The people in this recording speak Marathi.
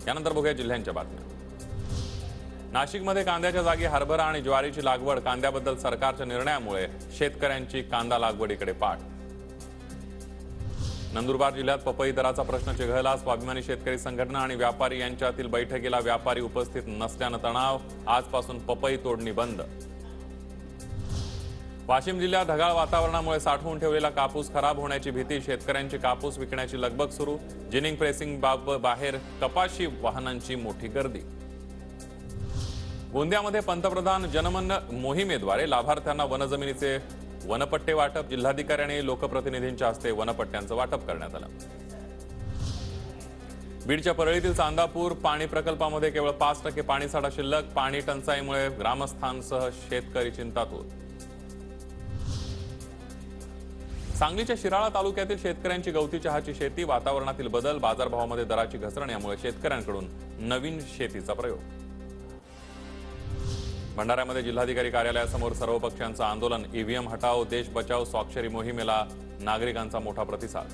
यानंतर बघूया जिल्ह्यांच्या बातम्या। नाशिकमध्ये कांद्याच्या जागी हरभरा आणि ज्वारीची लागवड, कांद्याबद्दल सरकारच्या निर्णयामुळे शेतकऱ्यांची कांदा लागवडीकडे पाठ। नंदुरबार जिल्ह्यात पपई दराचा प्रश्न चिघळला। स्वाभिमानी शेतकरी संघटना आणि व्यापारी यांच्यातील बैठकीला व्यापारी उपस्थित नसल्याने तणाव। आजपासून पपई तोडणी बंद। वाशिम जिल्ह्यात ढगाळ वातावरणामुळे साठवून ठेवलेला कापूस खराब होण्याची भीती। शेतकऱ्यांची कापूस विकण्याची लगबग सुरू। जिनिंग प्रेसिंग बाहेर कपाशी वाहनांची मोठी गर्दी। गोंदियामध्ये पंतप्रधान जनमन मोहिमेद्वारे लाभार्थ्यांना वनजमिनीचे वनपट्टे वाटप। जिल्हाधिकारी लोकप्रतिनिधींच्या हस्ते वनपट्ट्यांचं वाटप करण्यात आलं। बीडच्या परळीतील चांदापूर पाणी प्रकल्पामध्ये केवळ 5% पाणीसाठा शिल्लक। पाणी टंचाईमुळे ग्रामस्थांसह शेतकरी चिंतातूर। सांगलीच्या शिराळा तालुक्यातील शेतकऱ्यांची गवती चहाची शेती। वातावरणातील बदल, बाजारभावामध्ये दराची घसरण यामुळे शेतकऱ्यांकडून नवीन शेतीचा प्रयोग। भंडाऱ्यामध्ये जिल्हाधिकारी कार्यालयासमोर सर्व पक्षांचं आंदोलन। ईव्हीएम हटाओ देश बचाओ स्वाक्षरी मोहिमेला नागरिकांचा मोठा प्रतिसाद।